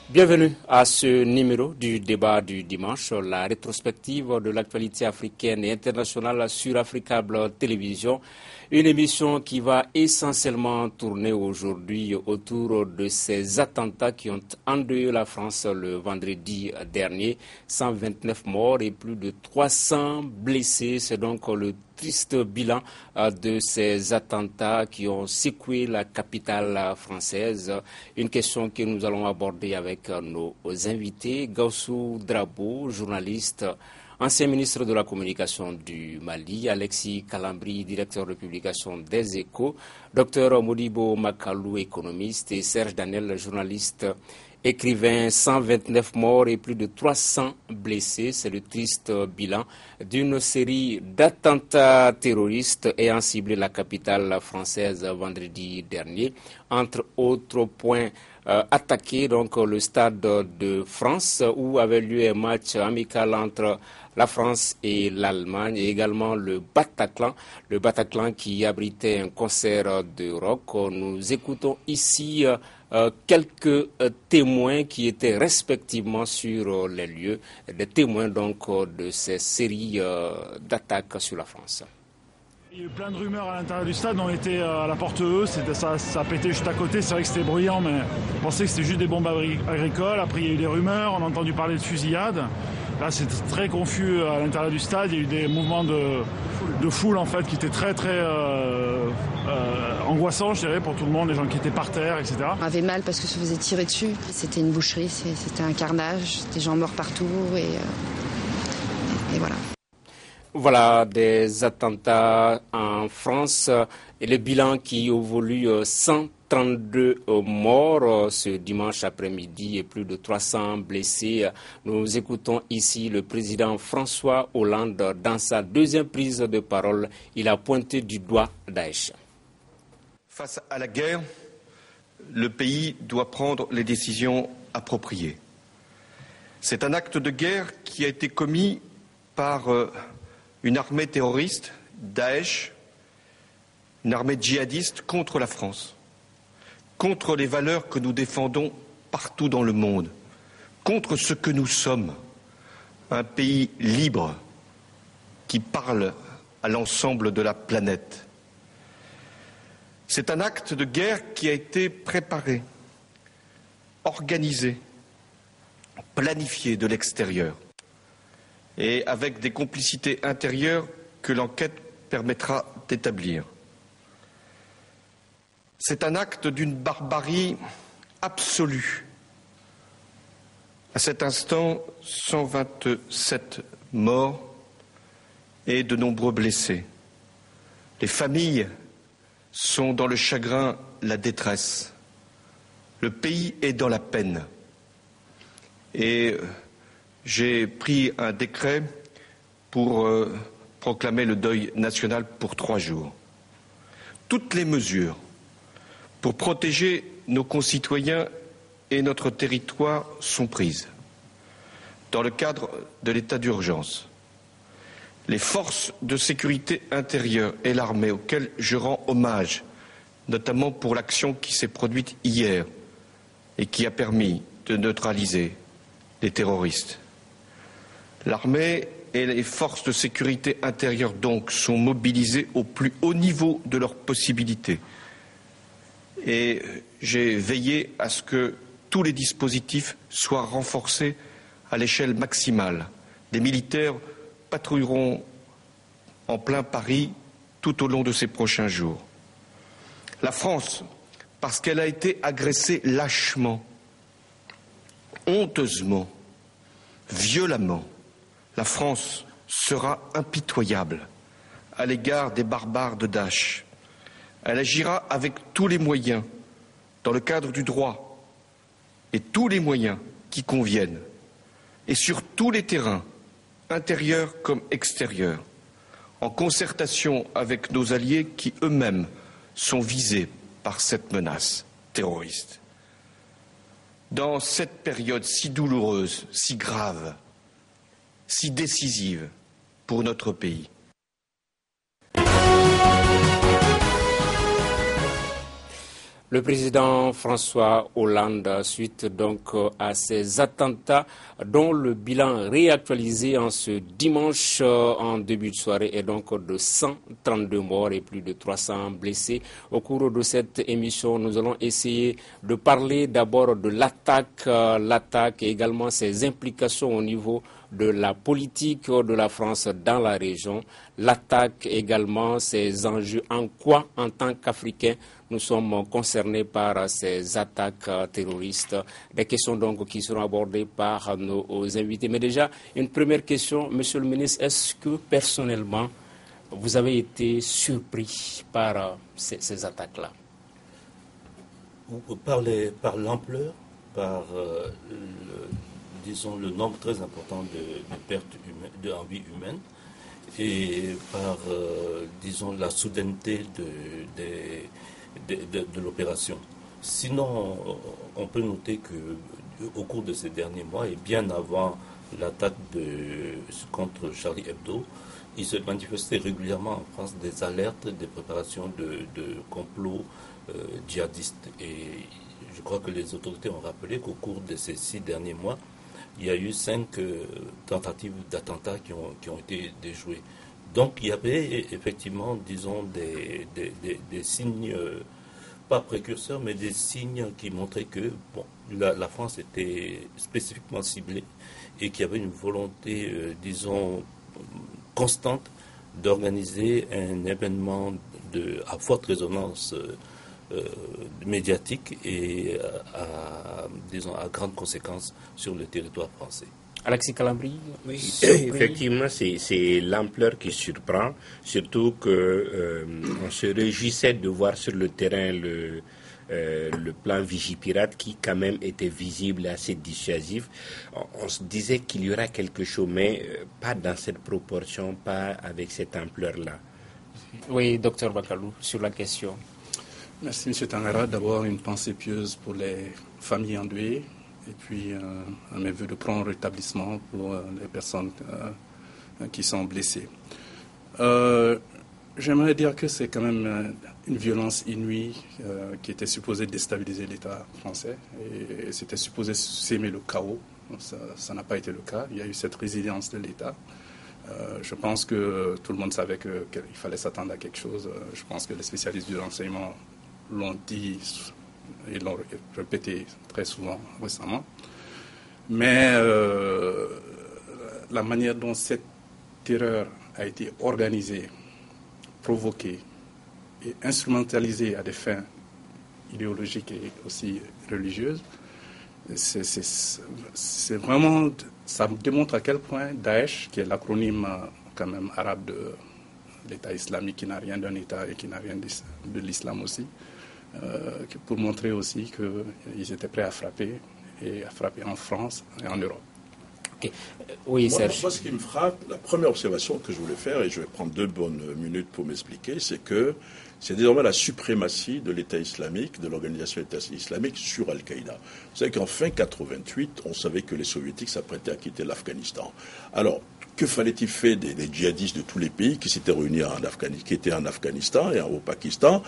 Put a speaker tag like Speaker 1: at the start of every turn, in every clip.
Speaker 1: Bienvenue à ce numéro du débat du dimanche, la rétrospective de l'actualité africaine et internationale sur Africable Télévision. Une émission qui va essentiellement tourner aujourd'hui autour de ces attentats qui ont endeuillé la France le vendredi dernier. 129 morts et plus de 300 blessés. C'est donc le triste bilan de ces attentats qui ont secoué la capitale française. Une question que nous allons aborder avec nos invités. Gaussou Drabo, journaliste, ancien ministre de la Communication du Mali, Alexis Kalambri, directeur de publication des Échos, Dr Modibo Makalou, économiste, et Serge Daniel, journaliste, écrivain. 129 morts et plus de 300 blessés. C'est le triste bilan d'une série d'attentats terroristes ayant ciblé la capitale française vendredi dernier. Entre autres points attaqués, donc le Stade de France où avait lieu un match amical entre la France et l'Allemagne, et également le Bataclan qui abritait un concert de rock. Nous écoutons ici quelques témoins qui étaient respectivement sur les lieux, des témoins donc de ces séries d'attaques sur la France.
Speaker 2: Il y a eu plein de rumeurs à l'intérieur du stade, on était à la porte E, ça pétait juste à côté, c'est vrai que c'était bruyant, mais on pensait que c'était juste des bombes agricoles. Après il y a eu des rumeurs, on a entendu parler de fusillades. Là c'était très confus à l'intérieur du stade, il y a eu des mouvements de foule en fait qui étaient très angoissants, je dirais, pour tout le monde, les gens qui étaient par terre, etc.
Speaker 3: On avait mal parce que se faisait tirer dessus, c'était une boucherie, c'était un carnage, des gens morts partout et voilà.
Speaker 1: Voilà des attentats en France et le bilan qui évolue 132 morts ce dimanche après-midi et plus de 300 blessés. Nous écoutons ici le président François Hollande dans sa deuxième prise de parole. Il a pointé du doigt Daesh.
Speaker 4: Face à la guerre, le pays doit prendre les décisions appropriées. C'est un acte de guerre qui a été commis par une armée terroriste, Daesh, une armée djihadiste contre la France, contre les valeurs que nous défendons partout dans le monde, contre ce que nous sommes, un pays libre qui parle à l'ensemble de la planète. C'est un acte de guerre qui a été préparé, organisé, planifié de l'extérieur, et avec des complicités intérieures que l'enquête permettra d'établir. C'est un acte d'une barbarie absolue. À cet instant, 127 morts et de nombreux blessés. Les familles sont dans le chagrin, la détresse. Le pays est dans la peine. Et j'ai pris un décret pour proclamer le deuil national pour 3 jours. Toutes les mesures pour protéger nos concitoyens et notre territoire sont prises. Dans le cadre de l'état d'urgence, les forces de sécurité intérieure et l'armée, auxquelles je rends hommage, notamment pour l'action qui s'est produite hier et qui a permis de neutraliser les terroristes. L'armée et les forces de sécurité intérieure, donc, sont mobilisées au plus haut niveau de leurs possibilités. Et j'ai veillé à ce que tous les dispositifs soient renforcés à l'échelle maximale. Des militaires patrouilleront en plein Paris tout au long de ces prochains jours. La France, parce qu'elle a été agressée lâchement, honteusement, violemment, la France sera impitoyable à l'égard des barbares de Daesh. Elle agira avec tous les moyens, dans le cadre du droit, et tous les moyens qui conviennent, et sur tous les terrains, intérieurs comme extérieurs, en concertation avec nos alliés qui eux-mêmes sont visés par cette menace terroriste. Dans cette période si douloureuse, si grave, si décisive pour notre pays.
Speaker 1: Le président François Hollande, suite donc à ces attentats dont le bilan réactualisé en ce dimanche en début de soirée est donc de 132 morts et plus de 300 blessés. Au cours de cette émission, nous allons essayer de parler d'abord de l'attaque et également ses implications au niveau de la politique de la France dans la région. L'attaque également, ses enjeux, en quoi en tant qu'Africains nous sommes concernés par ces attaques terroristes. Des questions donc qui seront abordées par nos invités. Mais déjà, une première question, Monsieur le ministre, est-ce que personnellement, vous avez été surpris par ces attaques-là?
Speaker 5: Par l'ampleur, par le nombre très important de pertes en vie humaine et par, la soudaineté de l'opération. Sinon, on peut noter qu'au cours de ces derniers mois et bien avant l'attaque contre Charlie Hebdo, il se manifestait régulièrement en France des alertes, des préparations de complots djihadistes. Et je crois que les autorités ont rappelé qu'au cours de ces 6 derniers mois, il y a eu 5 tentatives d'attentats qui ont été déjouées. Donc il y avait effectivement, disons, des signes, pas précurseurs, mais des signes qui montraient que la France était spécifiquement ciblée et qu'il y avait une volonté, constante d'organiser un événement à forte résonance médiatique et à grandes conséquences sur le territoire français.
Speaker 1: Alexis Calambri,
Speaker 6: oui, effectivement, c'est l'ampleur qui surprend, surtout qu'on se réjouissait de voir sur le terrain le plan Vigipirate qui quand même était visible et assez dissuasif. On se disait qu'il y aura quelque chose, mais pas dans cette proportion, pas avec cette ampleur-là.
Speaker 1: Oui, docteur Bakalou, sur la question.
Speaker 7: Merci, M. Tangara. D'abord, une pensée pieuse pour les familles endeuillées et puis mes vœux de prompt rétablissement pour les personnes qui sont blessées. J'aimerais dire que c'est quand même une violence inouïe qui était supposée déstabiliser l'État français et c'était supposé s'aimer le chaos. Ça n'a pas été le cas. Il y a eu cette résilience de l'État. Je pense que tout le monde savait qu'il fallait s'attendre à quelque chose. Je pense que les spécialistes du renseignement l'ont dit et l'ont répété très souvent récemment. Mais la manière dont cette terreur a été organisée, provoquée et instrumentalisée à des fins idéologiques et aussi religieuses, c'est vraiment, ça démontre à quel point Daesh, qui est l'acronyme quand même arabe de l'État islamique, qui n'a rien d'un État et qui n'a rien de l'islam aussi, pour montrer aussi qu'ils étaient prêts à frapper en France et en Europe.
Speaker 1: Okay. Oui, Serge.
Speaker 8: Moi, ce qui me frappe, la première observation que je voulais faire, et je vais prendre 2 bonnes minutes pour m'expliquer, c'est que c'est désormais la suprématie de l'État islamique, de l'organisation État islamique sur Al-Qaïda. Vous savez qu'en fin 88, on savait que les soviétiques s'apprêtaient à quitter l'Afghanistan. Alors, que fallait-il faire des djihadistes de tous les pays qui s'étaient réunis qui étaient en Afghanistan et au Pakistan?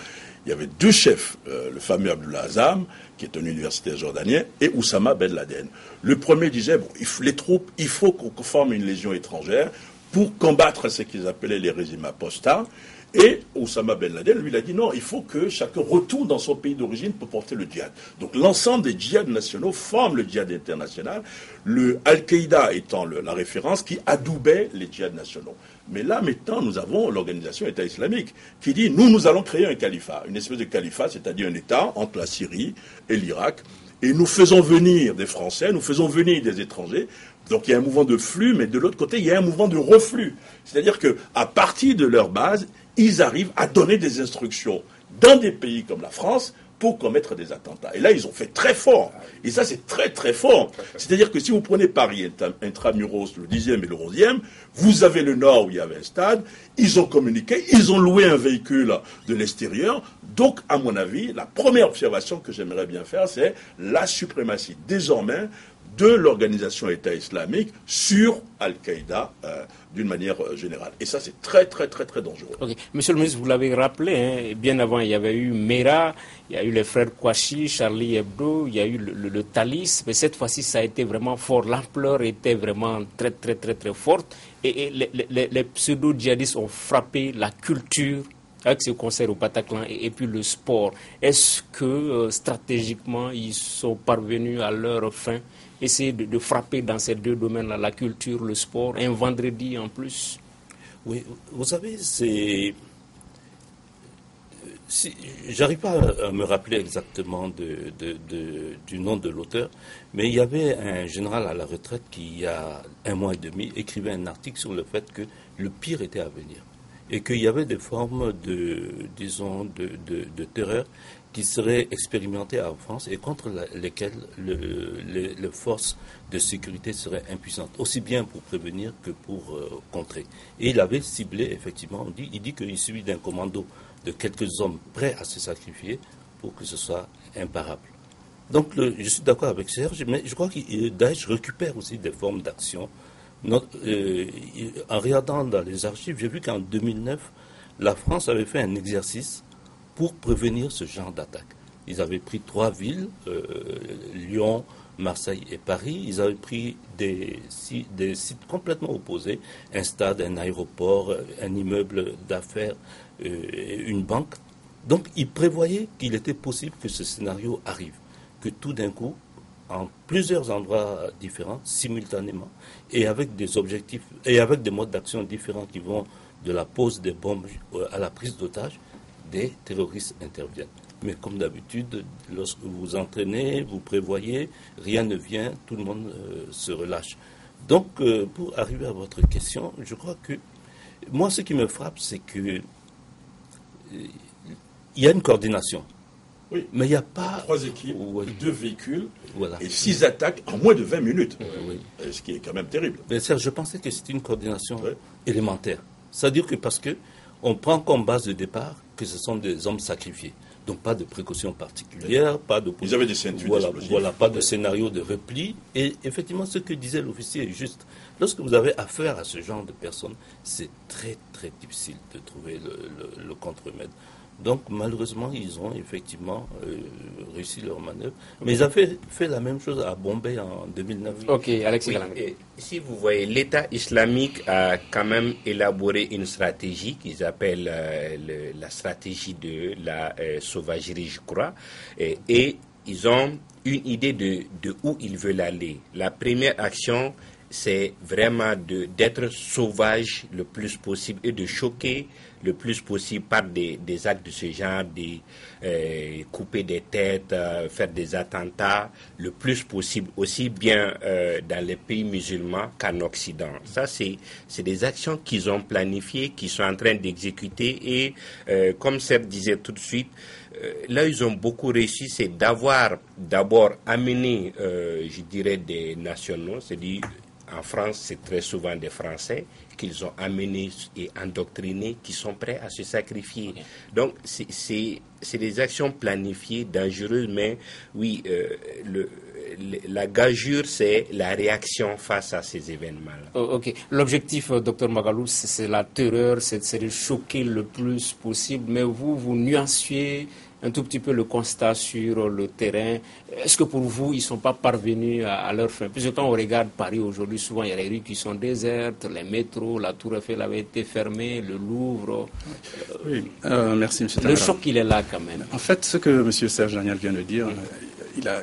Speaker 8: Il y avait 2 chefs, le fameux Abdullah Azzam, qui est un universitaire jordanien, et Oussama Ben Laden. Le premier disait, les troupes, il faut qu'on forme une légion étrangère pour combattre ce qu'ils appelaient les régimes apostats. Et Oussama Ben Laden, lui, il a dit non, il faut que chacun retourne dans son pays d'origine pour porter le djihad. Donc l'ensemble des djihads nationaux forment le djihad international, le Al-Qaïda étant la référence qui adoubait les djihads nationaux. Mais là, maintenant, nous avons l'organisation État islamique qui dit, nous allons créer un califat, une espèce de califat, c'est-à-dire un État entre la Syrie et l'Irak. Et nous faisons venir des Français, nous faisons venir des étrangers. Donc il y a un mouvement de flux, mais de l'autre côté, il y a un mouvement de reflux. C'est-à-dire qu'à partir de leur base, ils arrivent à donner des instructions dans des pays comme la France pour commettre des attentats. Et là, ils ont fait très fort. Et ça, c'est très, très fort. C'est-à-dire que si vous prenez Paris intramuros, le 10e et le 11e, vous avez le nord où il y avait un stade, ils ont communiqué, ils ont loué un véhicule de l'extérieur. Donc, à mon avis, la première observation que j'aimerais bien faire, c'est la suprématie désormais de l'organisation État islamique sur Al-Qaïda d'une manière générale. Et ça, c'est très, très, très, très dangereux.
Speaker 1: Okay. Monsieur le ministre, vous l'avez rappelé, hein, bien avant, il y avait eu Mera, il y a eu les frères Kouachi, Charlie Hebdo, il y a eu le Thalys, mais cette fois-ci, ça a été vraiment fort. L'ampleur était vraiment très, très, très, très forte. Et les pseudo-djihadistes ont frappé la culture avec ce concert au Bataclan et puis le sport. Est-ce que stratégiquement, ils sont parvenus à leur fin, essayer de frapper dans ces deux domaines-là, la culture, le sport, un vendredi en plus?
Speaker 5: Oui, vous savez, j'arrive pas à me rappeler exactement du nom de l'auteur, mais il y avait un général à la retraite qui, il y a 1 mois et demi, écrivait un article sur le fait que le pire était à venir et qu'il y avait des formes de terreur qui seraient expérimentées en France et contre lesquelles les forces de sécurité seraient impuissantes, aussi bien pour prévenir que pour contrer. Et il avait ciblé, effectivement, il dit qu'il suffit d'un commando de quelques hommes prêts à se sacrifier pour que ce soit imparable. Donc je suis d'accord avec Serge, mais je crois que Daesh récupère aussi des formes d'action. En regardant dans les archives, j'ai vu qu'en 2009, la France avait fait un exercice pour prévenir ce genre d'attaque. Ils avaient pris 3 villes, Lyon, Marseille et Paris. Ils avaient pris des sites complètement opposés, un stade, un aéroport, un immeuble d'affaires, une banque. Donc ils prévoyaient qu'il était possible que ce scénario arrive, que tout d'un coup, en plusieurs endroits différents, simultanément, et avec des objectifs, et avec des modes d'action différents qui vont de la pose des bombes à la prise d'otages, des terroristes interviennent. Mais comme d'habitude, lorsque vous entraînez, vous prévoyez, rien ne vient, tout le monde se relâche. Donc, pour arriver à votre question, je crois que, moi, ce qui me frappe, c'est que il y a une coordination.
Speaker 8: Oui,
Speaker 5: mais il n'y a pas...
Speaker 8: 3 équipes, 2 véhicules,
Speaker 5: voilà,
Speaker 8: et 6 attaques en moins de 20 minutes.
Speaker 5: Oui.
Speaker 8: Ce qui est quand même terrible.
Speaker 5: Mais Serge, je pensais que c'était une coordination élémentaire. C'est-à-dire que parce qu'on prend comme base de départ que ce sont des hommes sacrifiés. Donc pas de précautions particulières, pas de...
Speaker 8: Ils avaient des ceintures
Speaker 5: voilà, pas de scénario de repli. Et effectivement, ce que disait l'officier est juste. Lorsque vous avez affaire à ce genre de personnes, c'est très, très difficile de trouver le contre-remède. Donc, malheureusement, ils ont effectivement réussi leur manœuvre. Mais ils avaient fait la même chose à Bombay en 2009.
Speaker 1: Ok, Alexis Galang.
Speaker 6: Si vous voyez, l'État islamique a quand même élaboré une stratégie qu'ils appellent la stratégie de la sauvagerie, je crois. Et ils ont une idée de où ils veulent aller. La première action, c'est vraiment d'être sauvage le plus possible et de choquer le plus possible par des actes de ce genre, couper des têtes, faire des attentats, le plus possible, aussi bien dans les pays musulmans qu'en Occident. Ça, c'est des actions qu'ils ont planifiées, qu'ils sont en train d'exécuter et, comme Seb disait tout de suite, là, ils ont beaucoup réussi, c'est d'avoir d'abord amené, je dirais, des nationaux, c'est-à-dire en France, c'est très souvent des Français qu'ils ont amenés et endoctrinés, qui sont prêts à se sacrifier. Donc, c'est des actions planifiées, dangereuses, mais oui, la gageure, c'est la réaction face à ces événements-là.
Speaker 1: Ok. L'objectif, Dr Magalou, c'est la terreur, c'est de choquer le plus possible, mais vous nuanciez un tout petit peu le constat sur le terrain. Est-ce que pour vous, ils ne sont pas parvenus à leur fin? Puisque quand on regarde Paris aujourd'hui, souvent il y a les rues qui sont désertes, les métros, la Tour Eiffel avait été fermée, le Louvre.
Speaker 7: Oui, merci M.
Speaker 1: Le choc, il est là quand même.
Speaker 7: En fait, ce que M. Serge Daniel vient de dire,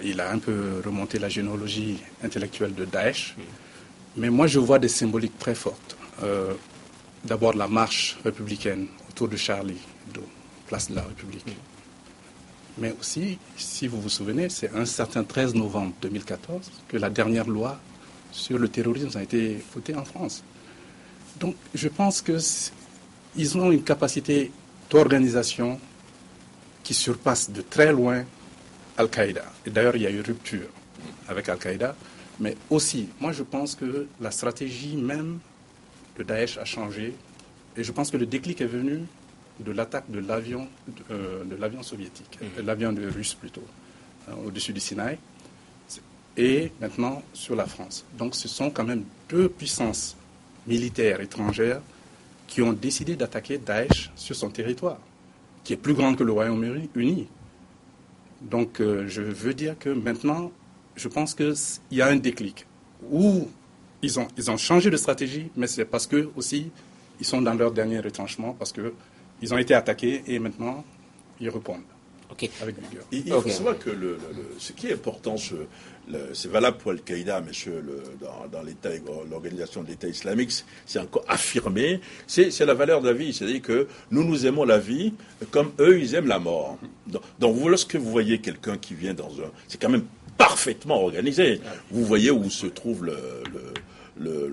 Speaker 7: il a un peu remonté la généalogie intellectuelle de Daesh. Mais moi, je vois des symboliques très fortes. D'abord, la marche républicaine autour de Charlie Hebdo, place de la République. Mais aussi, si vous vous souvenez, c'est un certain 13 novembre 2014 que la dernière loi sur le terrorisme a été votée en France. Donc, je pense qu'ils ont une capacité d'organisation qui surpasse de très loin Al-Qaïda. Et d'ailleurs, il y a eu rupture avec Al-Qaïda. Mais aussi, moi, je pense que la stratégie même de Daesh a changé. Et je pense que le déclic est venu de l'attaque de l'avion soviétique, l'avion russe plutôt, au-dessus du Sinaï. et maintenant sur la France. Donc ce sont quand même deux puissances militaires étrangères qui ont décidé d'attaquer Daesh sur son territoire, qui est plus grand que le Royaume-Uni. Donc je veux dire que maintenant, je pense qu'il y a un déclic où ils ont changé de stratégie, mais c'est parce que aussi ils sont dans leur dernier retranchement, parce qu'ils ont été attaqués et maintenant ils répondent.
Speaker 1: Okay.
Speaker 7: Avec vigueur.
Speaker 8: Il faut savoir que ce qui est important, c'est valable pour Al-Qaïda, mais dans l'organisation de l'État islamique, c'est encore affirmé, c'est la valeur de la vie. C'est-à-dire que nous aimons la vie comme eux, ils aiment la mort. Donc lorsque vous voyez quelqu'un qui vient c'est quand même parfaitement organisé. Vous voyez où se trouve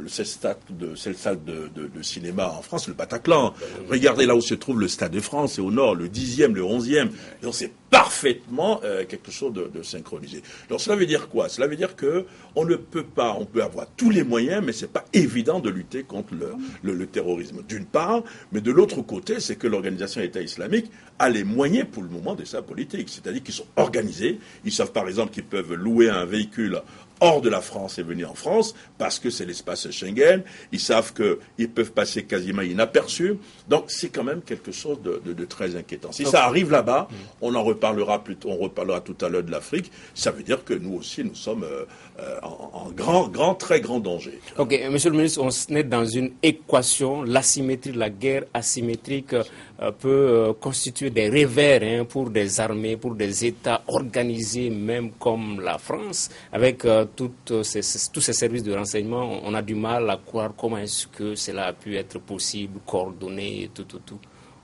Speaker 8: cette salle de cinéma en France, le Bataclan. Regardez là où se trouve le Stade de France, c'est au nord, le 10e, le 11e. Donc c'est parfaitement quelque chose de synchronisé. Donc cela veut dire quoi? Cela veut dire que on peut avoir tous les moyens, mais c'est pas évident de lutter contre le terrorisme. D'une part, mais de l'autre côté, c'est que l'organisation État islamique a les moyens pour le moment de sa politique. C'est-à-dire qu'ils sont organisés. Ils savent par exemple qu'ils peuvent louer un véhicule hors de la France et venir en France, parce que c'est l'espace Schengen. Ils savent qu'ils peuvent passer quasiment inaperçus. Donc c'est quand même quelque chose de très inquiétant. Si ça arrive là-bas, on reparlera tout à l'heure de l'Afrique. Ça veut dire que nous aussi, nous sommes en très grand danger.
Speaker 1: Ok, monsieur le ministre, on est dans une équation. L'asymétrie, la guerre asymétrique peut constituer des revers pour des armées, pour des États organisés, même comme la France, avec tous ces services de renseignement. On a du mal à croire comment est-ce que cela a pu être possible, coordonné, tout.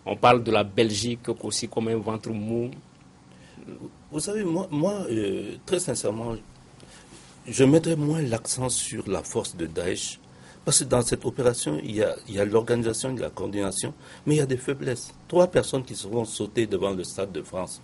Speaker 1: On parle de la Belgique aussi comme un ventre mou.
Speaker 5: Vous savez, moi très sincèrement, je mettrais moins l'accent sur la force de Daesh, parce que dans cette opération, il y a l'organisation, il y a la coordination, mais il y a des faiblesses. 3 personnes qui seront sautées devant le Stade de France.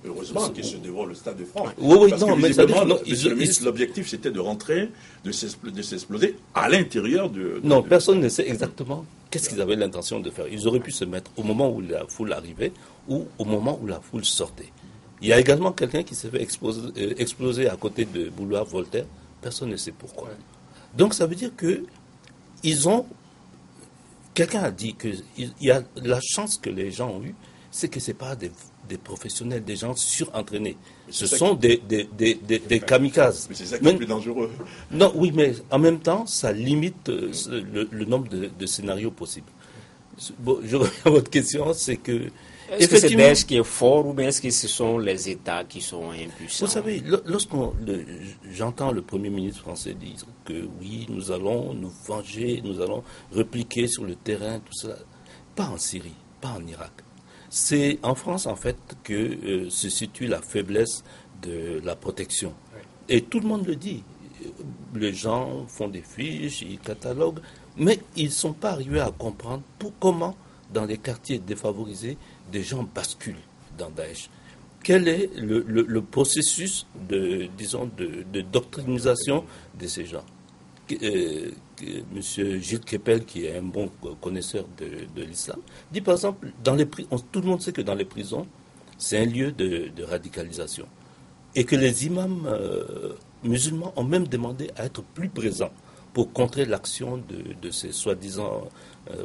Speaker 8: Heureusement qu'ils sont devant le Stade de France.
Speaker 5: Oui,
Speaker 8: parce
Speaker 5: non,
Speaker 8: que
Speaker 5: mais
Speaker 8: l'objectif, c'était de rentrer, de s'exploser à l'intérieur de...
Speaker 5: Non, personne ne sait exactement qu'est-ce qu'ils avaient l'intention de faire. Ils auraient pu se mettre au moment où la foule arrivait ou au moment où la foule sortait. Il y a également quelqu'un qui s'est fait exploser à côté de boulevard Voltaire. Personne ne sait pourquoi. Donc ça veut dire que quelqu'un a dit qu'il y a la chance que les gens ont eue, c'est que ce n'est pas des professionnels, des gens surentraînés. Ce sont des kamikazes.
Speaker 8: Mais c'est ça qui est plus dangereux.
Speaker 5: Non, oui, mais en même temps, ça limite le nombre de scénarios possibles. Bon, je reviens à votre question, c'est que...
Speaker 1: Est-ce que c'est Daesh qui est fort ou bien est-ce que ce sont les États qui sont impuissants?
Speaker 5: Vous savez, j'entends le Premier ministre français dire que oui, nous allons nous venger, nous allons répliquer sur le terrain, tout cela. Pas en Syrie, pas en Irak. C'est en France, en fait, que se situe la faiblesse de la protection. Et tout le monde le dit. Les gens font des fiches, ils cataloguent, mais ils ne sont pas arrivés à comprendre comment, dans les quartiers défavorisés, des gens basculent dans Daesh. Quel est le processus de doctrinisation de ces gens? Monsieur Gilles Kepel, qui est un bon connaisseur de l'islam, dit par exemple, tout le monde sait que dans les prisons, c'est un lieu de radicalisation. Et que les imams musulmans ont même demandé à être plus présents pour contrer l'action de ces soi-disant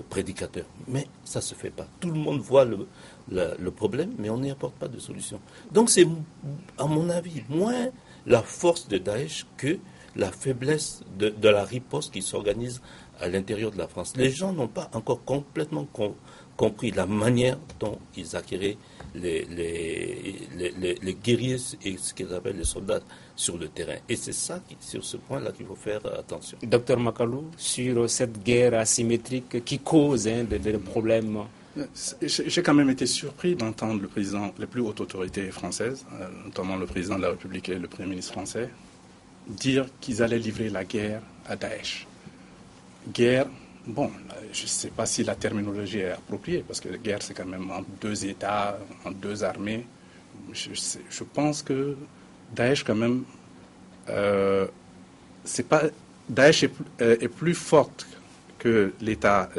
Speaker 5: prédicateurs. Mais ça ne se fait pas. Tout le monde voit le problème, mais on n'y apporte pas de solution. Donc c'est, à mon avis, moins la force de Daesh que la faiblesse de la riposte qui s'organise à l'intérieur de la France. Les gens n'ont pas encore complètement compris la manière dont ils acquéraient les guerriers et ce qu'ils appellent les soldats sur le terrain. Et c'est ça, sur ce point-là, qu'il faut faire attention.
Speaker 1: Docteur Makalou, sur cette guerre asymétrique qui cause des problèmes.
Speaker 7: J'ai quand même été surpris d'entendre le président, les plus hautes autorités françaises, notamment le président de la République et le Premier ministre français, dire qu'ils allaient livrer la guerre à Daesh. Guerre, bon, je ne sais pas si la terminologie est appropriée, parce que la guerre, c'est quand même entre 2 États, entre 2 armées. Je pense que Daesh, quand même, Daesh est plus forte que l'État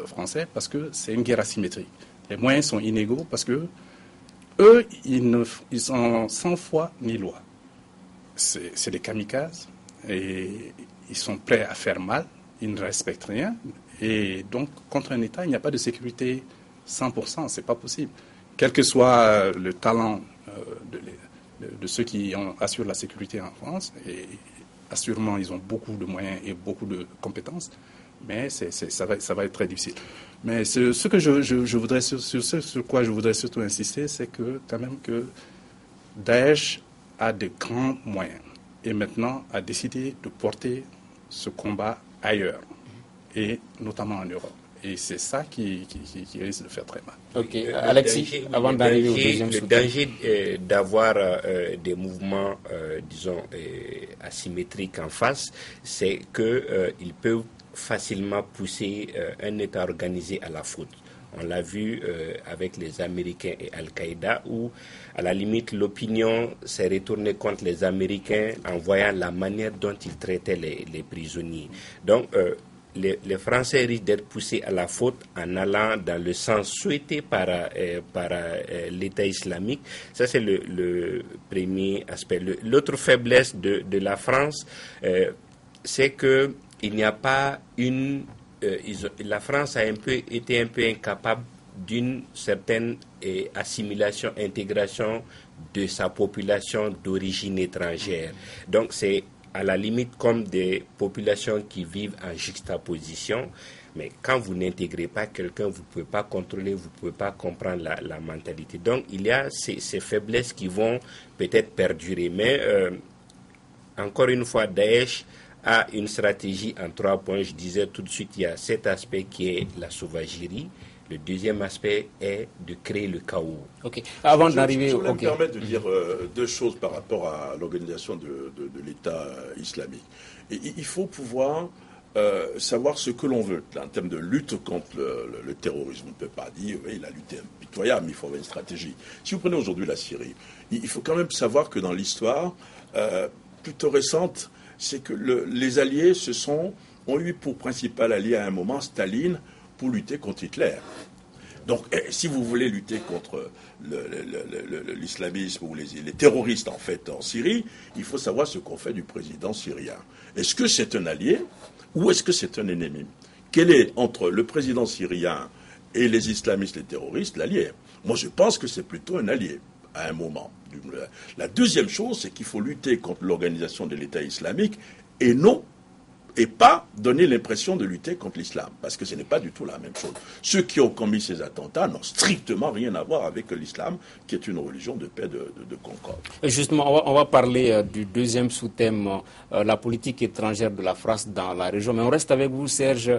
Speaker 7: français, parce que c'est une guerre asymétrique. Les moyens sont inégaux, parce que eux, ils sont sans foi ni loi. c'est des kamikazes et ils sont prêts à faire mal, ils ne respectent rien. Et donc, contre un État, il n'y a pas de sécurité 100%, c'est pas possible. Quel que soit le talent de ceux qui assurent la sécurité en France, et assurément, ils ont beaucoup de moyens et beaucoup de compétences, mais ça va être très difficile. Mais ce que je voudrais, sur quoi je voudrais surtout insister, c'est que quand même que Daesh a de grands moyens et maintenant a décidé de porter ce combat ailleurs, et notamment en Europe. Et c'est ça qui risque de faire très mal.
Speaker 1: Ok, Alexis, avant d'arriver au deuxième soutien.
Speaker 6: Le danger d'avoir des mouvements, disons, asymétriques en face, c'est qu'ils peuvent facilement pousser un État organisé à la faute. On l'a vu avec les Américains et Al-Qaïda, où, à la limite, l'opinion s'est retournée contre les Américains en voyant la manière dont ils traitaient les prisonniers. Donc, les Français risquent d'être poussés à la faute en allant dans le sens souhaité par l'État islamique. Ça, c'est le premier aspect. L'autre faiblesse de la France, c'est qu'il n'y a pas la France a été un peu incapable d'une certaine assimilation, intégration de sa population d'origine étrangère. Donc, c'est à la limite comme des populations qui vivent en juxtaposition. Mais quand vous n'intégrez pas quelqu'un, vous ne pouvez pas contrôler, vous ne pouvez pas comprendre la mentalité. Donc, il y a ces faiblesses qui vont peut-être perdurer. Mais, encore une fois, Daesh a une stratégie en 3 points. Je disais tout de suite, il y a cet aspect qui est la sauvagerie. Le deuxième aspect est de créer le chaos.
Speaker 1: Ok. Avant d'arriver
Speaker 8: je me permettre de dire 2 choses par rapport à l'organisation de l'État islamique. Et il faut pouvoir savoir ce que l'on veut en termes de lutte contre le terrorisme. On ne peut pas dire oui, la lutte est impitoyable, mais il faut avoir une stratégie. Si vous prenez aujourd'hui la Syrie, il faut quand même savoir que dans l'histoire plutôt récente, c'est que les Alliés ont eu pour principal allié à un moment Staline pour lutter contre Hitler. Donc, si vous voulez lutter contre l'islamisme ou les terroristes en fait en Syrie, il faut savoir ce qu'on fait du président syrien. Est-ce que c'est un allié ou est-ce que c'est un ennemi? Quel est entre le président syrien et les islamistes, les terroristes, l'allié? Moi, je pense que c'est plutôt un allié à un moment. La deuxième chose, c'est qu'il faut lutter contre l'organisation de l'État islamique et pas donner l'impression de lutter contre l'islam, parce que ce n'est pas du tout la même chose. Ceux qui ont commis ces attentats n'ont strictement rien à voir avec l'islam, qui est une religion de paix, de concorde.
Speaker 1: Justement, on va parler du deuxième sous-thème, la politique étrangère de la France dans la région. Mais on reste avec vous, Serge,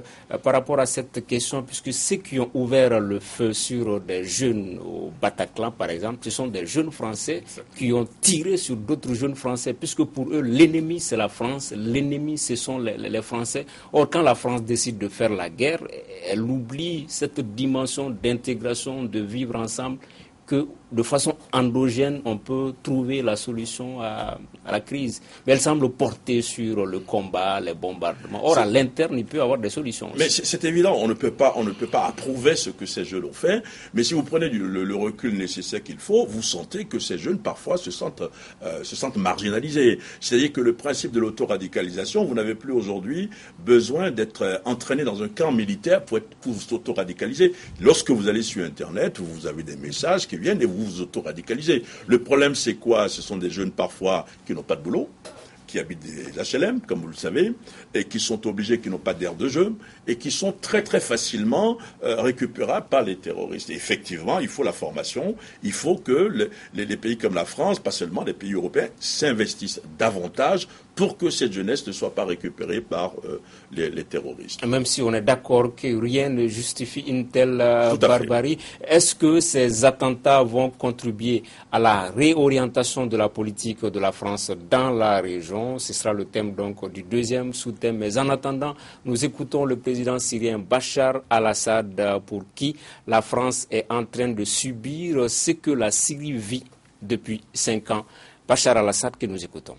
Speaker 1: par rapport à cette question, puisque ceux qui ont ouvert le feu sur des jeunes au Bataclan, par exemple, ce sont des jeunes Français qui ont tiré sur d'autres jeunes Français, puisque pour eux, l'ennemi, c'est la France, l'ennemi, ce sont les Français. Or, quand la France décide de faire la guerre, elle oublie cette dimension d'intégration, de vivre ensemble, que de façon endogène, on peut trouver la solution à la crise. Mais elle semble porter sur le combat, les bombardements. Or, à l'interne, il peut y avoir des solutions aussi.
Speaker 8: Mais c'est évident, on ne peut pas approuver ce que ces jeunes ont fait. Mais si vous prenez le recul nécessaire qu'il faut, vous sentez que ces jeunes, parfois, se sentent marginalisés. C'est-à-dire que le principe de l'autoradicalisation, vous n'avez plus aujourd'hui besoin d'être entraîné dans un camp militaire pour vous autoradicaliser. Lorsque vous allez sur Internet, vous avez des messages qui viennent et vous vous autoradicalisez. Le problème, c'est quoi? Ce sont des jeunes parfois qui n'ont pas de boulot, qui habitent des HLM, comme vous le savez, et qui sont obligés, qui n'ont pas d'aire de jeu, et qui sont très très facilement récupérables par les terroristes. Et effectivement, il faut la formation, il faut que les pays comme la France, pas seulement les pays européens, s'investissent davantage pour que cette jeunesse ne soit pas récupérée par les terroristes.
Speaker 1: Même si on est d'accord que rien ne justifie une telle barbarie, est-ce que ces attentats vont contribuer à la réorientation de la politique de la France dans la région? Ce sera le thème donc du deuxième sous-thème. Mais en attendant, nous écoutons le président syrien Bachar al-Assad, pour qui la France est en train de subir ce que la Syrie vit depuis 5 ans. Bachar al-Assad que nous écoutons.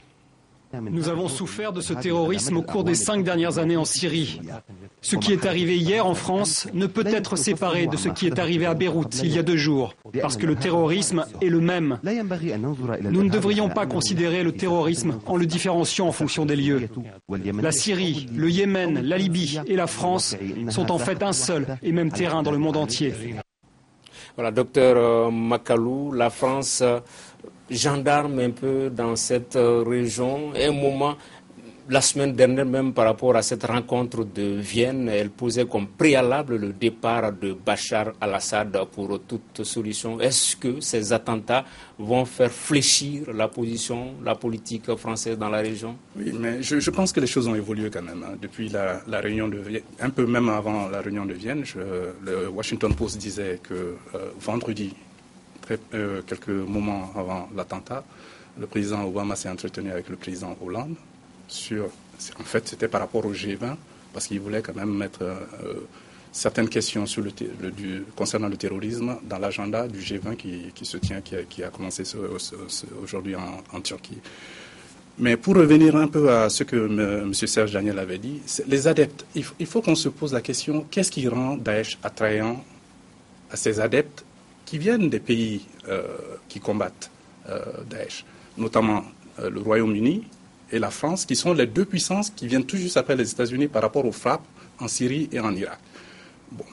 Speaker 9: Nous avons souffert de ce terrorisme au cours des 5 dernières années en Syrie. Ce qui est arrivé hier en France ne peut être séparé de ce qui est arrivé à Beyrouth il y a 2 jours, parce que le terrorisme est le même. Nous ne devrions pas considérer le terrorisme en le différenciant en fonction des lieux. La Syrie, le Yémen, la Libye et la France sont en fait un seul et même terrain dans le monde entier.
Speaker 1: Voilà, docteur Makalou, la France gendarme un peu dans cette région. À un moment, la semaine dernière même par rapport à cette rencontre de Vienne, elle posait comme préalable le départ de Bachar al-Assad pour toute solution. Est-ce que ces attentats vont faire fléchir la position, la politique française dans la région?
Speaker 7: Oui, mais je pense que les choses ont évolué quand même. Depuis la réunion de Vienne, un peu même avant la réunion de Vienne, le Washington Post disait que vendredi, quelques moments avant l'attentat, le président Obama s'est entretenu avec le président Hollande. En fait, c'était par rapport au G20, parce qu'il voulait quand même mettre certaines questions concernant le terrorisme dans l'agenda du G20 qui se tient, qui a commencé aujourd'hui en Turquie. Mais pour revenir un peu à ce que M. Serge Daniel avait dit, les adeptes, il faut qu'on se pose la question, qu'est-ce qui rend Daesh attrayant à ces adeptes qui viennent des pays qui combattent Daesh, notamment le Royaume-Uni et la France, qui sont les 2 puissances qui viennent tout juste après les États-Unis par rapport aux frappes en Syrie et en Irak. Bon,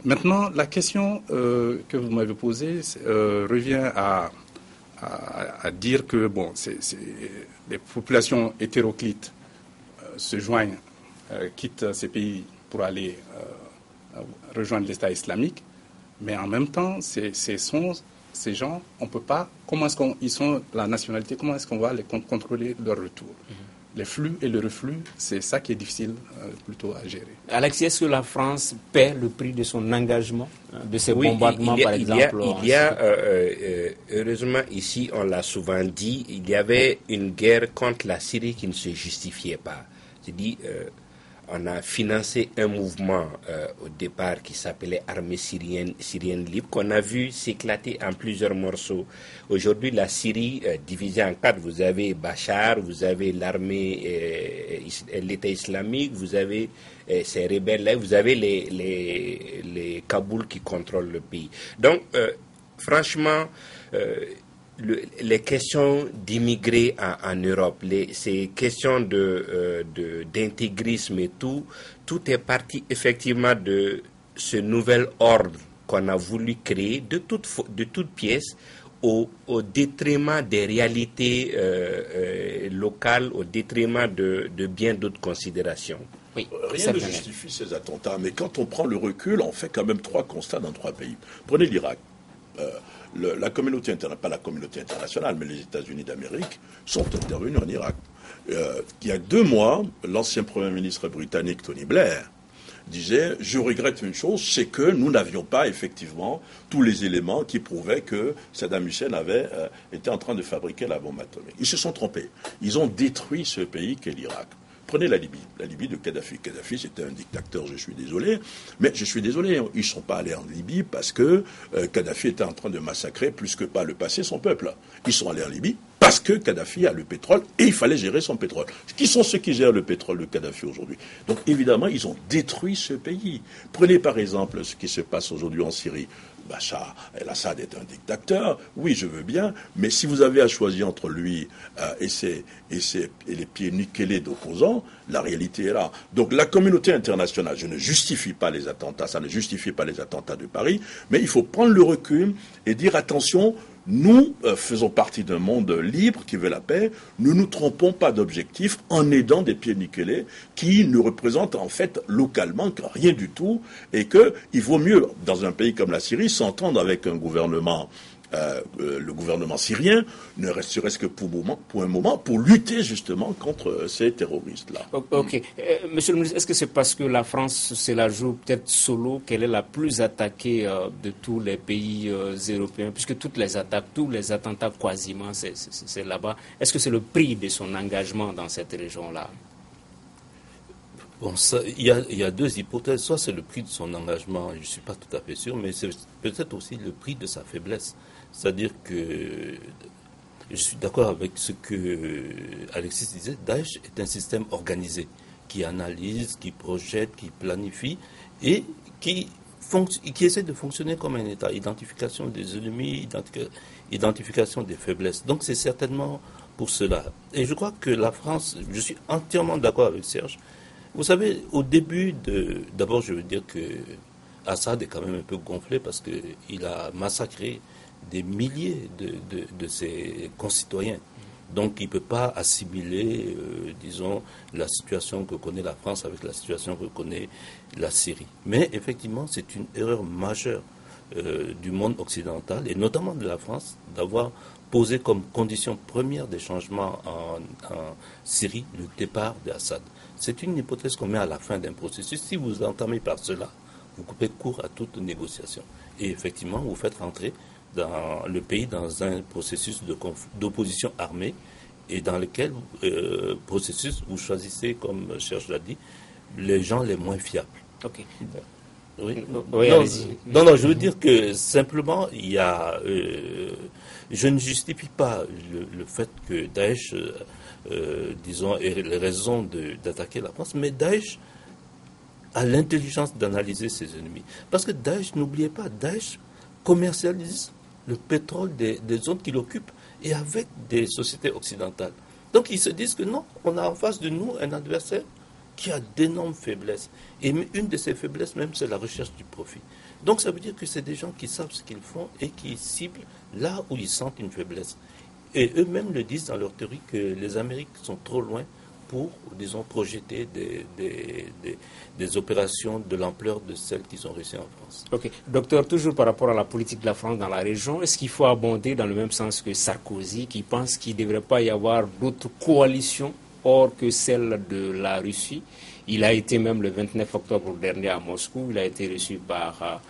Speaker 7: maintenant, la question que vous m'avez posée revient à dire que les populations hétéroclites se joignent, quittent ces pays pour aller rejoindre l'État islamique, mais en même temps, ces gens, on ne peut pas, ils sont la nationalité, comment est-ce qu'on va les contrôler leur retour? Les flux et le reflux, c'est ça qui est difficile plutôt à gérer.
Speaker 1: Alexis, est-ce que la France paie le prix de son engagement, de ses bombardements par exemple?
Speaker 6: Heureusement, ici, on l'a souvent dit, il y avait une guerre contre la Syrie qui ne se justifiait pas. C'est-à-dire, on a financé un mouvement au départ qui s'appelait Armée syrienne libre, qu'on a vu s'éclater en plusieurs morceaux. Aujourd'hui, la Syrie, divisée en 4, vous avez Bachar, vous avez l'armée, l'État islamique, vous avez ces rebelles-là, vous avez les Kaboul qui contrôlent le pays. Donc, franchement, les questions d'immigrer en Europe, ces questions d'intégrisme et tout est parti effectivement de ce nouvel ordre qu'on a voulu créer de toute pièce au détriment des réalités locales, au détriment de bien d'autres considérations.
Speaker 1: Oui,
Speaker 8: rien ne justifie ces attentats, mais quand on prend le recul, on fait quand même 3 constats dans 3 pays. Prenez l'Irak. La communauté pas la communauté internationale, mais les États-Unis d'Amérique sont intervenus en Irak. Il y a 2 mois, l'ancien Premier ministre britannique Tony Blair disait « Je regrette une chose, c'est que nous n'avions pas effectivement tous les éléments qui prouvaient que Saddam Hussein était en train de fabriquer la bombe atomique. » Ils se sont trompés. Ils ont détruit ce pays qu'est l'Irak. Prenez la Libye de Kadhafi. Kadhafi, c'était un dictateur, je suis désolé. Mais je suis désolé, ils ne sont pas allés en Libye parce que Kadhafi était en train de massacrer plus que pas le passé son peuple. Ils sont allés en Libye parce que Kadhafi a le pétrole et il fallait gérer son pétrole. Qui sont ceux qui gèrent le pétrole de Kadhafi aujourd'hui? Donc évidemment, ils ont détruit ce pays. Prenez par exemple ce qui se passe aujourd'hui en Syrie. Bachar el-Assad est un dictateur, oui, je veux bien, mais si vous avez à choisir entre lui et les pieds nickelés d'opposants, la réalité est là. Donc la communauté internationale, je ne justifie pas les attentats, ça ne justifie pas les attentats de Paris, mais il faut prendre le recul et dire attention, nous faisons partie d'un monde libre qui veut la paix. Nous ne nous trompons pas d'objectif en aidant des pieds nickelés qui ne représentent en fait localement rien du tout et qu'il vaut mieux, dans un pays comme la Syrie, s'entendre avec un gouvernement, le gouvernement syrien, ne serait-ce que pour un moment, pour lutter justement contre ces terroristes-là.
Speaker 1: Ok. Monsieur le ministre, est-ce que c'est parce que la France se la joue peut-être solo qu'elle est la plus attaquée de tous les pays européens, puisque tous les attentats quasiment, c'est là-bas. Est-ce que c'est le prix de son engagement dans cette région-là?
Speaker 5: Bon, il y a 2 hypothèses. Soit c'est le prix de son engagement, je ne suis pas tout à fait sûr, mais c'est peut-être aussi le prix de sa faiblesse. C'est-à-dire que je suis d'accord avec ce que Alexis disait, Daesh est un système organisé qui analyse, qui projette, qui planifie et qui essaie de fonctionner comme un État. Identification des ennemis, identification des faiblesses. Donc c'est certainement pour cela. Et je crois que la France, je suis entièrement d'accord avec Serge. Vous savez, au début d'abord je veux dire que Assad est quand même un peu gonflé parce qu'il a massacré des milliers de ses concitoyens. Donc il ne peut pas assimiler, disons, la situation que connaît la France avec la situation que connaît la Syrie. Mais effectivement, c'est une erreur majeure du monde occidental, et notamment de la France, d'avoir posé comme condition première des changements en Syrie le départ d'Assad. C'est une hypothèse qu'on met à la fin d'un processus. Si vous entamez par cela, vous coupez court à toute négociation. Et effectivement, vous faites rentrer dans le pays dans un processus d'opposition armée et dans lequel processus vous choisissez, comme Serge l'a dit, les gens les moins fiables.
Speaker 1: Ok.
Speaker 5: Oui.
Speaker 1: Oui,
Speaker 5: non, je veux dire que simplement, il y a, je ne justifie pas le fait que Daesh, disons, ait raison d'attaquer la France, mais Daesh a l'intelligence d'analyser ses ennemis. Parce que Daesh, n'oubliez pas, Daesh commercialise le pétrole des zones qu'il occupe et avec des sociétés occidentales. Donc ils se disent que non, on a en face de nous un adversaire qui a d'énormes faiblesses. Et une de ces faiblesses même, c'est la recherche du profit. Donc ça veut dire que c'est des gens qui savent ce qu'ils font et qui ciblent là où ils sentent une faiblesse. Et eux-mêmes le disent dans leur théorie que les Amériques sont trop loin pour, disons, projeter des opérations de l'ampleur de celles qu'ils ont réussies en France.
Speaker 1: Ok. Docteur, toujours par rapport à la politique de la France dans la région, est-ce qu'il faut abonder dans le même sens que Sarkozy, qui pense qu'il ne devrait pas y avoir d'autres coalitions hors que celle de la Russie? Il a été même le 29 octobre dernier à Moscou, il a été reçu par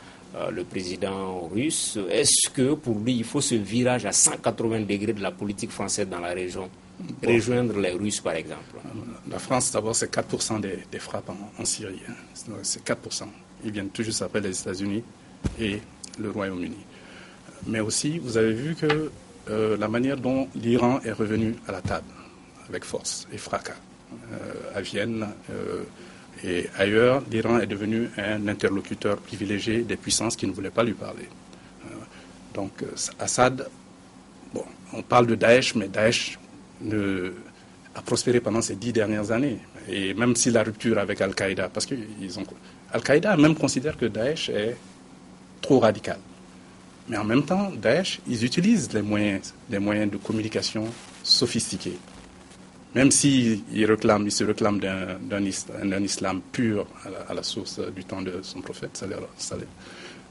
Speaker 1: le président russe. Est-ce que pour lui, il faut ce virage à 180 degrés de la politique française dans la région? Rejoindre les Russes, par exemple.
Speaker 7: La France, d'abord, c'est 4% des frappes en Syrie. C'est 4%. Ils viennent tout juste après les États-Unis et le Royaume-Uni. Mais aussi, vous avez vu que la manière dont l'Iran est revenu à la table, avec force et fracas, à Vienne et ailleurs, l'Iran est devenu un interlocuteur privilégié des puissances qui ne voulaient pas lui parler. Donc, Assad, bon, on parle de Daesh, mais Daesh a prospéré pendant ces 10 dernières années. Et même si la rupture avec Al-Qaïda, parce que Al-Qaïda même considère que Daesh est trop radical. Mais en même temps, Daesh, ils utilisent les moyens de communication sophistiqués. Même s'ils se réclament d'un islam pur à la source du temps de son prophète, sallallahu.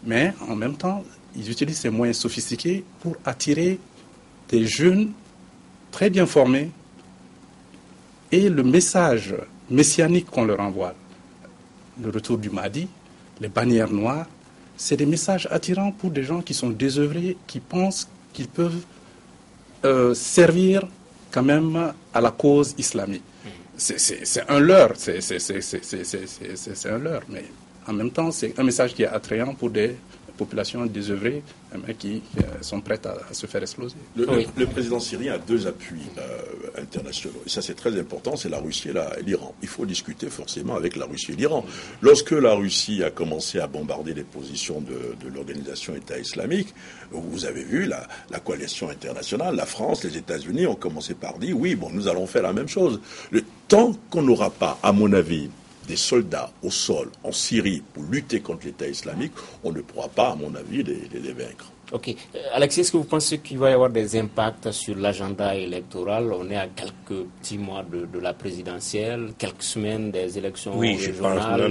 Speaker 7: Mais en même temps, ils utilisent ces moyens sophistiqués pour attirer des jeunes très bien formés, et le message messianique qu'on leur envoie, le retour du Mahdi, les bannières noires, c'est des messages attirants pour des gens qui sont désœuvrés, qui pensent qu'ils peuvent servir quand même à la cause islamique. C'est un leurre, c'est un leurre, mais en même temps, c'est un message qui est attrayant pour des populations désœuvrées qui sont prêtes à se faire exploser.
Speaker 8: Le président syrien a deux appuis internationaux. Et ça, c'est très important, c'est la Russie et l'Iran. Il faut discuter forcément avec la Russie et l'Iran. Lorsque la Russie a commencé à bombarder les positions de l'organisation État islamique, vous avez vu la coalition internationale, la France, les États-Unis ont commencé par dire oui, bon, nous allons faire la même chose. Tant qu'on n'aura pas, à mon avis, des soldats au sol en Syrie pour lutter contre l'État islamique, on ne pourra pas, à mon avis, les vaincre.
Speaker 1: Ok. Alexis, est-ce que vous pensez qu'il va y avoir des impacts sur l'agenda électoral? On est à quelques petits mois de la présidentielle, quelques semaines des élections régionales.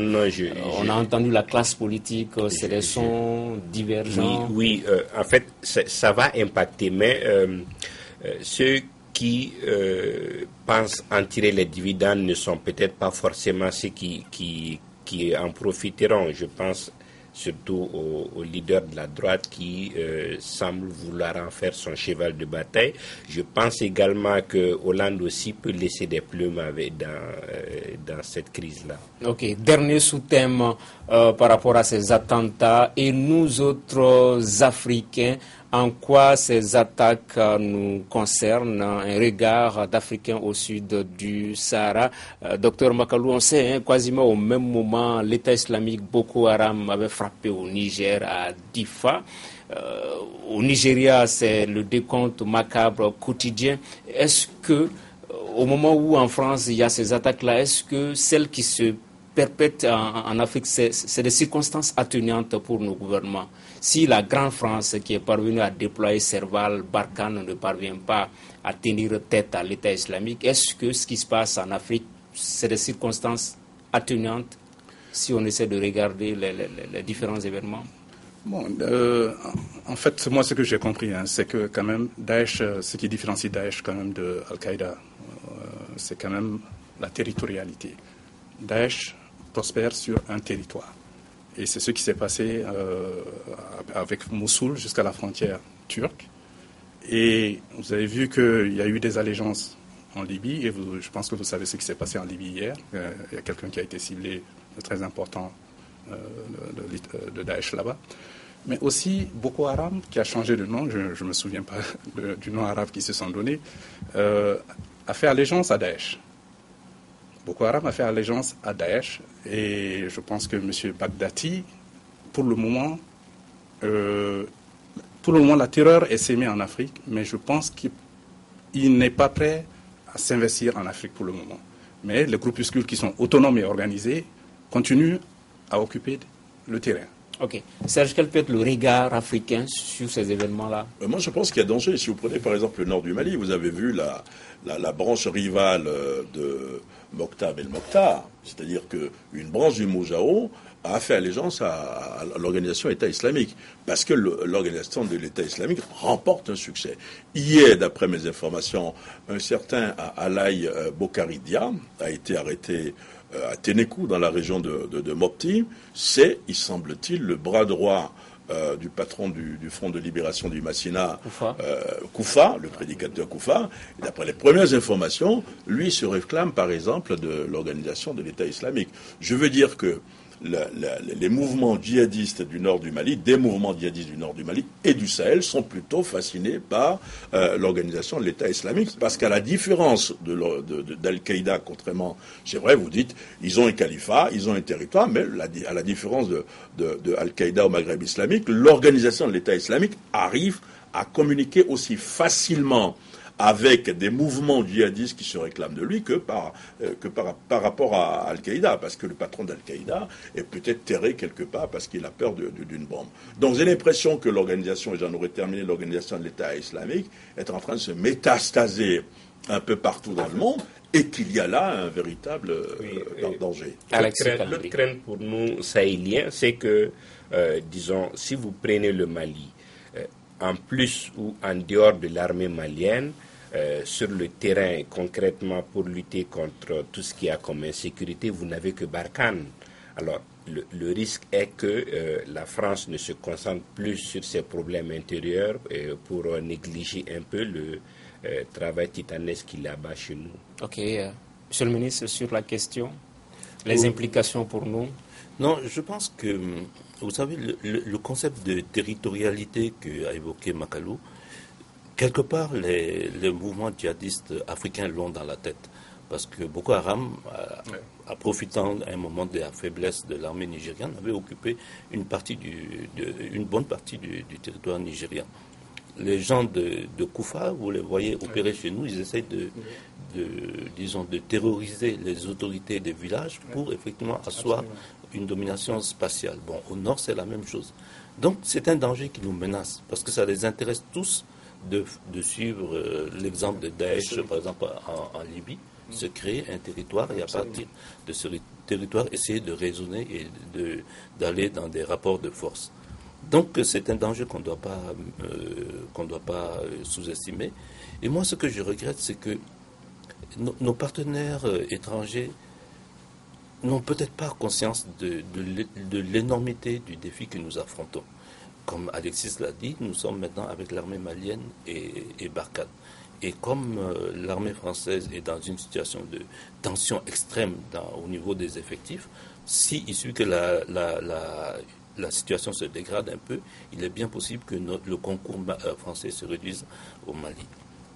Speaker 1: On a entendu la classe politique, c'est des sons divergents.
Speaker 6: Oui, en fait, ça va impacter, mais ceux qui pensent en tirer les dividendes ne sont peut-être pas forcément ceux qui en profiteront. Je pense surtout aux leaders de la droite qui semblent vouloir en faire son cheval de bataille. Je pense également que Hollande aussi peut laisser des plumes dans cette crise-là.
Speaker 1: Ok, dernier sous-thème par rapport à ces attentats. Et nous autres Africains, En quoi ces attaques nous concernent? Un regard d'Africains au sud du Sahara. Docteur Makalou, on sait, quasiment au même moment, l'État islamique Boko Haram avait frappé au Niger, à Difa. Au Nigeria, c'est le décompte macabre quotidien. Est-ce que, au moment où en France il y a ces attaques-là, est-ce que celles qui se perpètrent en Afrique, c'est des circonstances atténuantes pour nos gouvernements? Si la grande France qui est parvenue à déployer Serval, Barkhane ne parvient pas à tenir tête à l'État islamique, est-ce que ce qui se passe en Afrique, c'est des circonstances atténuantes si on essaie de regarder les différents événements?
Speaker 7: Bon, en fait, moi, ce que j'ai compris, c'est que quand même, Daesh, ce qui différencie Daesh quand même de Al-Qaïda, c'est quand même la territorialité. Daesh prospère sur un territoire. Et c'est ce qui s'est passé avec Mossoul jusqu'à la frontière turque. Et vous avez vu qu'il y a eu des allégeances en Libye, et je pense que vous savez ce qui s'est passé en Libye hier. Il y a quelqu'un qui a été ciblé de très important de Daesh là-bas. Mais aussi Boko Haram, qui a changé de nom, je ne me souviens pas du nom arabe qu'ils se sont donné, a fait allégeance à Daesh. Boko Haram a fait allégeance à Daesh, et je pense que M. Baghdadi, pour le moment, la terreur est sémée en Afrique, mais je pense qu'il n'est pas prêt à s'investir en Afrique pour le moment. Mais les groupuscules qui sont autonomes et organisés continuent à occuper le terrain.
Speaker 1: Ok. Serge, quel peut être le regard africain sur ces événements-là?
Speaker 8: Moi, je pense qu'il y a danger. Si vous prenez par exemple le nord du Mali, vous avez vu la branche rivale de Mokhtar el-Mokhtar, c'est-à-dire qu'une branche du Moujao a fait allégeance à l'organisation État islamique, parce que l'organisation de l'État islamique remporte un succès. Hier, d'après mes informations, un certain Alaï Bokaridia a été arrêté à Ténékou, dans la région de Mopti. C'est, il semble-t-il, le bras droit du patron du Front de libération du Massina, Koufa, le prédicateur Koufa. Et d'après les premières informations, lui se réclame par exemple de l'organisation de l'État islamique. Je veux dire que les mouvements djihadistes du nord du Mali, des mouvements djihadistes du nord du Mali et du Sahel sont plutôt fascinés par l'organisation de l'État islamique, parce qu'à la différence d'Al-Qaïda, contrairement, c'est vrai, vous dites, ils ont un califat, ils ont un territoire, mais à la différence de Al-Qaïda au Maghreb islamique, l'organisation de l'État islamique arrive à communiquer aussi facilement avec des mouvements djihadistes qui se réclament de lui que par rapport à Al-Qaïda, parce que le patron d'Al-Qaïda est peut-être terré quelque part parce qu'il a peur d'une bombe. Donc j'ai l'impression que l'organisation, et j'en aurais terminé, l'organisation de l'État islamique est en train de se métastaser un peu partout dans le monde, et qu'il y a là un véritable danger.
Speaker 6: L'autre crainte pour nous, sahéliens, c'est que, disons, si vous prenez le Mali, en plus ou en dehors de l'armée malienne, sur le terrain, concrètement, pour lutter contre tout ce qu'il y a comme insécurité, vous n'avez que Barkhane. Alors, le risque est que la France ne se concentre plus sur ses problèmes intérieurs pour négliger un peu le travail titanesque qu'il y a là-bas chez nous.
Speaker 1: Ok. Monsieur le ministre, sur la question, les implications pour nous?
Speaker 5: Non, je pense que, vous savez, le concept de territorialité qu'a évoqué Makalou, quelque part, les mouvements djihadistes africains l'ont dans la tête. Parce que Boko Haram, en profitant à un moment de la faiblesse de l'armée nigériane, avait occupé une bonne partie du territoire nigérien. Les gens de Koufa, vous les voyez opérer chez nous, ils essayent de terroriser les autorités des villages pour effectivement asseoir une domination spatiale. Bon, au nord, c'est la même chose. Donc, c'est un danger qui nous menace, parce que ça les intéresse tous de suivre l'exemple de Daesh, par exemple, en Libye, se créer un territoire et à partir de ce territoire, essayer de raisonner et d'aller dans des rapports de force. Donc, c'est un danger qu'on ne doit pas sous-estimer. Et moi, ce que je regrette, c'est que nos partenaires étrangers n'ont peut-être pas conscience de l'énormité du défi que nous affrontons. Comme Alexis l'a dit, nous sommes maintenant avec l'armée malienne et Barkhane. Et comme l'armée française est dans une situation de tension extrême au niveau des effectifs, s'il suffit que la situation se dégrade un peu, il est bien possible que le concours français se réduise au Mali.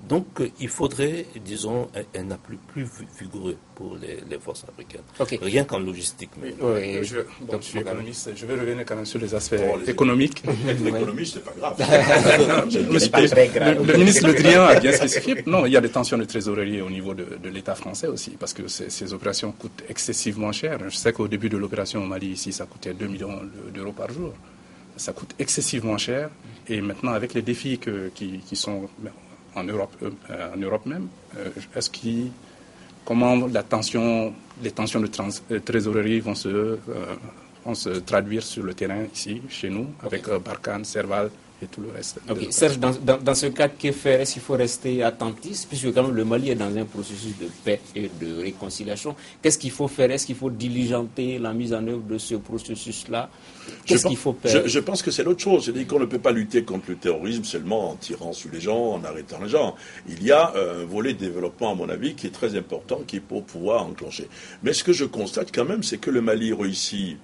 Speaker 5: Donc, il faudrait, disons, un appui plus vigoureux pour les forces africaines. Okay. Rien qu'en logistique. Mais...
Speaker 7: Oui, je suis économiste. Je vais revenir quand même sur les aspects économiques.
Speaker 8: L'économie, c'est pas grave.
Speaker 7: Le ministre Le Drian a bien spécifié. Non, il y a des tensions de trésorerie au niveau de l'État français aussi, parce que ces opérations coûtent excessivement cher. Je sais qu'au début de l'opération au Mali, ici, ça coûtait 2 millions d'euros par jour. Ça coûte excessivement cher. Et maintenant, avec les défis qui sont... en Europe même, comment les tensions de trésorerie vont se traduire sur le terrain ici, chez nous, avec Barkhane, Serval et tout le reste.
Speaker 1: Okay. Serge, dans ce cas, que faire? Est-ce qu'il faut rester attentif, puisque quand même le Mali est dans un processus de paix et de réconciliation? Qu'est-ce qu'il faut faire? Est-ce qu'il faut diligenter la mise en œuvre de ce processus-là? Qu'est-ce qu'il faut faire?
Speaker 8: Je pense que c'est l'autre chose. C'est-à-dire qu'on ne peut pas lutter contre le terrorisme seulement en tirant sur les gens, en arrêtant les gens. Il y a un volet de développement, à mon avis, qui est très important, qui est pour pouvoir enclencher. Mais ce que je constate quand même, c'est que le Mali réussit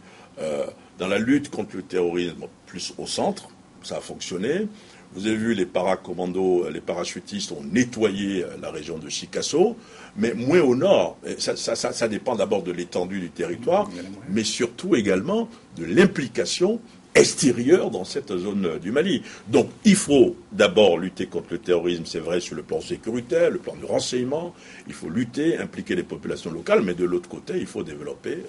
Speaker 8: dans la lutte contre le terrorisme plus au centre. Ça a fonctionné. Vous avez vu, les paracommandos, les parachutistes ont nettoyé la région de Chikasso, mais moins au nord. Ça dépend d'abord de l'étendue du territoire, mais surtout également de l'implication extérieure dans cette zone du Mali. Donc, il faut d'abord lutter contre le terrorisme, c'est vrai, sur le plan sécuritaire, le plan du renseignement. Il faut lutter, impliquer les populations locales, mais de l'autre côté, il faut développer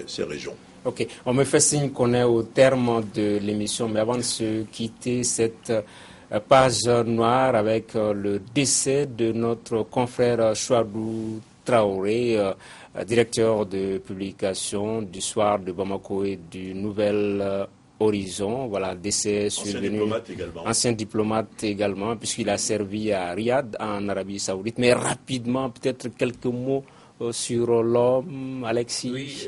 Speaker 8: ces régions.
Speaker 1: Ok, on me fait signe qu'on est au terme de l'émission, mais avant de se quitter, cette page noire avec le décès de notre confrère Chouadou Traoré, directeur de publication du Soir de Bamako et du Nouvel Horizon. Voilà, décès survenu. Ancien diplomate également, puisqu'il a servi à Riyad, en Arabie Saoudite. Mais rapidement, peut-être quelques mots sur l'homme, Alexis.
Speaker 6: Oui,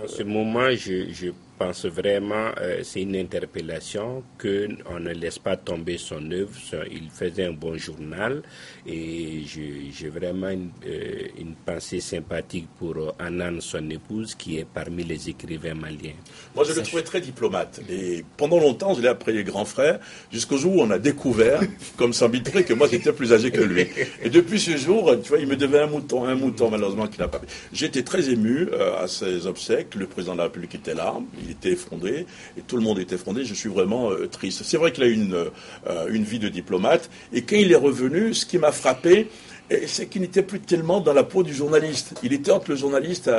Speaker 6: en ce moment, je pense vraiment c'est une interpellation qu'on ne laisse pas tomber son œuvre. Il faisait un bon journal et j'ai vraiment une pensée sympathique pour Anan, son épouse, qui est parmi les écrivains maliens.
Speaker 8: Moi, je le trouvais très diplomate. Et pendant longtemps, je l'ai appelé grand frère, jusqu'au jour où on a découvert, comme Sambitré, que moi, j'étais plus âgé que lui. Et depuis ce jour, tu vois, il me devait un mouton malheureusement, qu'il n'a pas. J'étais très ému à ses obsèques. Le président de la République était là. Il était effondré et tout le monde était effondré. Je suis vraiment triste. C'est vrai qu'il a eu une vie de diplomate et quand il est revenu, ce qui m'a frappé, c'est qu'il n'était plus tellement dans la peau du journaliste. Il était entre le journaliste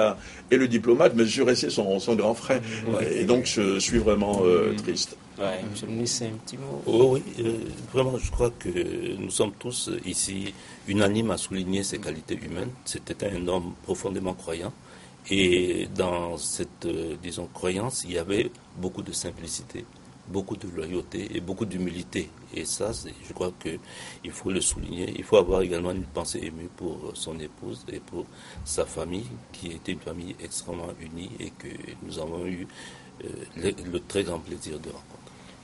Speaker 8: et le diplomate, mais je restais son grand frère. Et donc je suis vraiment triste.
Speaker 1: Ouais, monsieur le ministre, un petit mot.
Speaker 5: Oui, vraiment, je crois que nous sommes tous ici unanimes à souligner ses qualités humaines. C'était un homme profondément croyant. Et dans cette, croyance, il y avait beaucoup de simplicité, beaucoup de loyauté et beaucoup d'humilité. Et ça, je crois qu'il faut le souligner. Il faut avoir également une pensée émue pour son épouse et pour sa famille, qui était une famille extrêmement unie et que nous avons eu le très grand plaisir de rencontrer.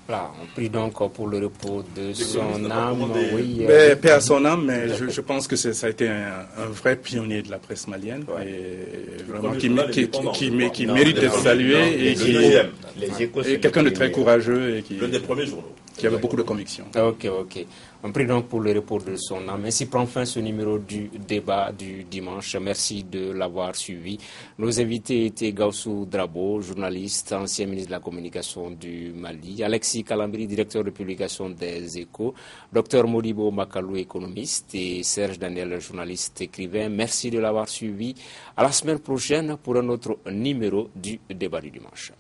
Speaker 1: Voilà, on prie donc pour le repos de son âme. Oui,
Speaker 7: paix à son âme, mais je pense que ça a été un vrai pionnier de la presse malienne, et vraiment qui mérite d'être salué, et quelqu'un de très courageux, et
Speaker 8: l'un des premiers journaux.
Speaker 7: Qui avait beaucoup de conviction.
Speaker 1: Ok. On prie donc pour le repos de son âme. Ainsi prend fin ce numéro du débat du dimanche. Merci de l'avoir suivi. Nos invités étaient Gaussou Drabo, journaliste, ancien ministre de la Communication du Mali, Alexis Kalambri, directeur de publication des Échos, Dr Modibo Makalou, économiste, et Serge Daniel, journaliste écrivain. Merci de l'avoir suivi. À la semaine prochaine pour un autre numéro du débat du dimanche.